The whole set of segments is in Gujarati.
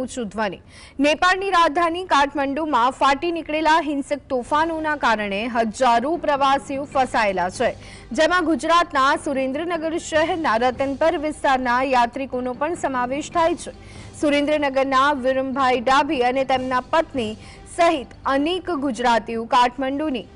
ઊંચું ધ્વનિ। નેપાળની રાજધાની કાઠમંડુમાં ફાટી નીકળેલા હિંસક તોફાનોના કારણે હજારો પ્રવાસીઓ ફસાયેલા છે, જેમાં ગુજરાતના સુરેન્દ્રનગર શહેરના રતનપર વિસ્તારના યાત્રિકોનો પણ સમાવેશ થાય છે। સુરેન્દ્રનગરના વિરમભાઈ ડાભી અને તેમના પત્ની સહિત અનેક ગુજરાતીઓ કાઠમંડુની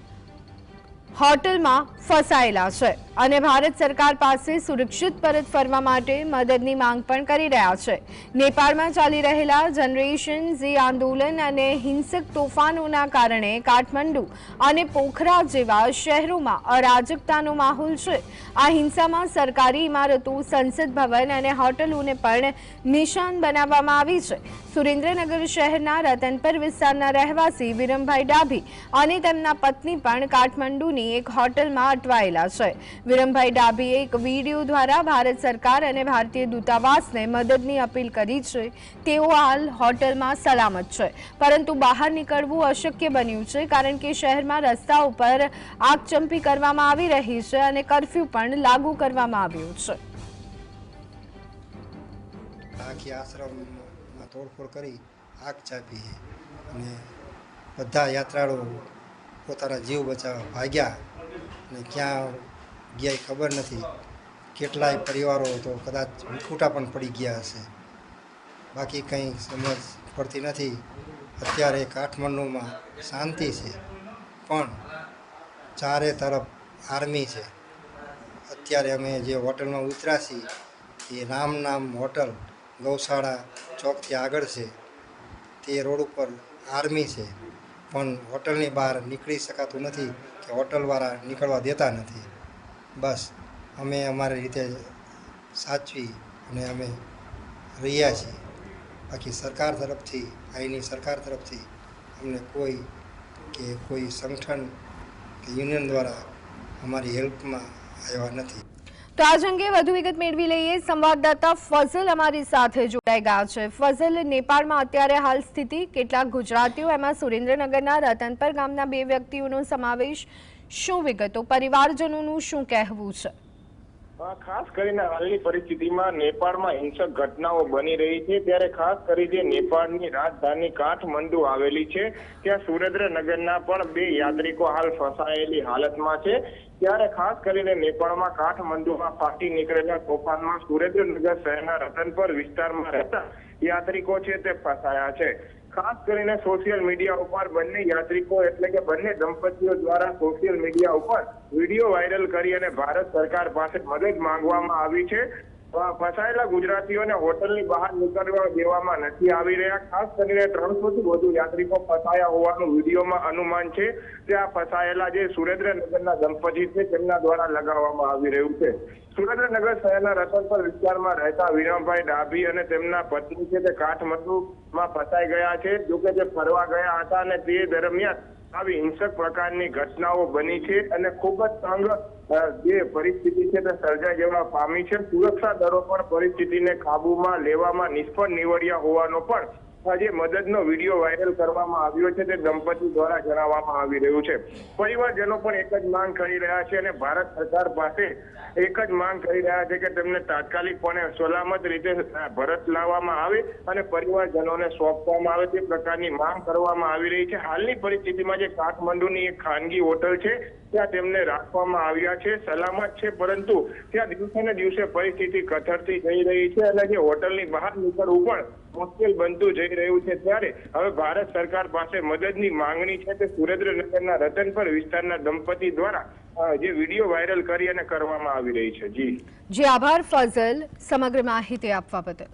હોટલમાં ફસાયેલા છે અને ભારત સરકાર પાસે સુરક્ષિત પરત ફરવા માટે મદદની માંગ પણ કરી રહ્યા છે। નેપાળમાં ચાલી રહેલા જનરેશન ઝી આંદોલન અને હિંસક તોફાનોના કારણે કાઠમંડુ અને પોખરા જેવા શહેરોમાં અરાજકતાનો માહોલ છે। આ હિંસામાં સરકારી ઇમારતો, સંસદ ભવન અને હોટલોને પણ નિશાન બનાવવામાં આવી છે। સુરેન્દ્રનગર શહેરના રતનપર વિસ્તારના રહેવાસી વિરમભાઈ ડાભી અને તેમના પત્ની પણ કાઠમંડુની એક હોટલમાં અટવાયેલા છે। વિરમભાઈ ડાભીએ એક વિડીયો દ્વારા ભારત સરકાર અને ભારતીય દૂતાવાસને મદદની અપીલ કરી છે। તેઓ હાલ હોટલમાં સલામત છે, પરંતુ બહાર નીકળવું અશક્ય બન્યું છે, કારણ કે શહેરમાં રસ્તા ઉપર આગચંપી કરવામાં આવી રહી છે અને કર્ફ્યુ પણ લાગુ કરવામાં આવ્યો છે। આખી આશ્રમમાં તોડફોડ કરી આગ ચાપી અને બધા યાત્રાળુઓ પોતાના જીવ બચાવવા ભાગ્યા અને ક્યાં ગયા ખબર નથી। કેટલાય પરિવારો તો કદાચ વિખૂટા પણ પડી ગયા હશે, બાકી કંઈ સમજ પડતી નથી। અત્યારે કાઠમંડુમાં શાંતિ છે, પણ ચારે તરફ આર્મી છે। અત્યારે અમે જે હોટલમાં ઉતર્યા છીએ એ રામ હોટલ ગૌશાળા ચોકથી આગળ છે। તે રોડ ઉપર આર્મી છે, પણ હોટલની બહાર નીકળી શકાતું નથી કે હોટલવાળા નીકળવા દેતા નથી। બસ અમે અમારી રીતે સાચવી અને અમે રહ્યા છીએ, બાકી સરકાર તરફથી અહીંની સરકાર તરફથી અમને કોઈ સંગઠન કે યુનિયન દ્વારા અમારી હેલ્પમાં આવ્યા નથી। તો આજ અંગે વધુ વિગત મેળવી લઈએ। સંવાદદાતા ફઝલ અમારી સાથે જોડાઈ ગયા છે। ફઝલ, નેપાળમાં અત્યારે હાલ સ્થિતિ, કેટલાક ગુજરાતીઓ, એમાં સુરેન્દ્રનગરના રતનપર ગામના 2 વ્યક્તિઓનો સમાવેશ, શું વિગતો, પરિવારજનોનું શું કહેવું છે? ખાસ કરીને હાલની પરિસ્થિતિમાં નેપાળમાં હિંસક ઘટનાઓ બની રહી છે, ત્યારે ખાસ કરીને નેપાળની રાજધાની કાઠમંડુ આવેલી છે, ત્યાં સુરેન્દ્રનગરના પણ 2 યાત્રિકો હાલ ફસાયેલી હાલતમાં છે। ત્યારે ખાસ કરીને નેપાળમાં કાઠમંડુમાં ફાટી નીકળેલા તોફાનમાં સુરેન્દ્રનગર શહેરના રતનપર વિસ્તારમાં રહેતા યાત્રિકો છે તે ફસાયા છે। ખાસ કરીને સોશિયલ મીડિયા ઉપર બંને યાત્રિકો એટલે કે બંને દંપતીઓ દ્વારા સોશિયલ મીડિયા ઉપર વિડીયો વાયરલ કરી અને ભારત સરકાર પાસે મદદ માંગવામાં આવી છે। ફસાયેલા ગુજરાતીઓને હોટલની બહાર નીકળવા દેવામાં નથી આવી રહ્યા। ખાસ કરીને 300 થી વધુ યાત્રિકો ફસાયા હોવાનું વિડીયોમાં અનુમાન છે। ત્યાં ફસાયેલા જે સુરેન્દ્રનગરના દંપતી છે તેમના દ્વારા લગાવવામાં આવી રહ્યું છે। સુરેન્દ્રનગર શહેરના રતનપર વિસ્તારમાં રહેતા વિરમભાઈ ડાભી અને તેમના પત્ની છે તે કાઠમંડુમાં ફસાઈ ગયા છે। જોકે તે ફરવા ગયા હતા અને તે દરમિયાન આવી હિંસક પ્રકારની ઘટનાઓ બની છે અને ખૂબ જ તંગ જે પરિસ્થિતિ છે તે સર્જાઈ જવા પામી છે। સુરક્ષા દળો પણ પરિસ્થિતિને કાબૂમાં લેવામાં નિષ્ફળ નીવડ્યા હોવાનો પણ જે મદદનો વિડીયો વાયરલ કરવામાં આવ્યો છે તે દંપતી દ્વારા જણાવવામાં આવી રહ્યું છે। પરિવારજનો પણ એક જ માંગ કરી રહ્યા છે અને ભારત સરકાર પાસે એક જ માંગ કરી રહ્યા છે કે તેમને તાત્કાલિકપણે સલામત રીતે પરત લાવવામાં આવે અને પરિવારજનોને સોંપવામાં આવે તે પ્રકારની માંગ કરવામાં આવી રહી છે। હાલની પરિસ્થિતિમાં જે કાઠમંડુની એક ખાનગી હોટલ છે ત્યાં તેમને રાખવામાં આવ્યા છે, સલામત છે, પરંતુ ત્યાં દિવસે ને દિવસે પરિસ્થિતિ કથળતી જઈ રહી છે અને જે હોટલની બહાર નીકળવું પણ મુશ્કેલ બનતું જઈ રહ્યું છે। ત્યારે હવે ભારત સરકાર પાસે મદદની માંગણી છે તે સુરેન્દ્રનગરના રતનપર વિસ્તારના દંપતી દ્વારા જે વિડીયો વાયરલ કરી અને કરવામાં આવી રહી છે। જી આભાર ફઝલ, સમગ્ર માહિતી આપવા બદલ।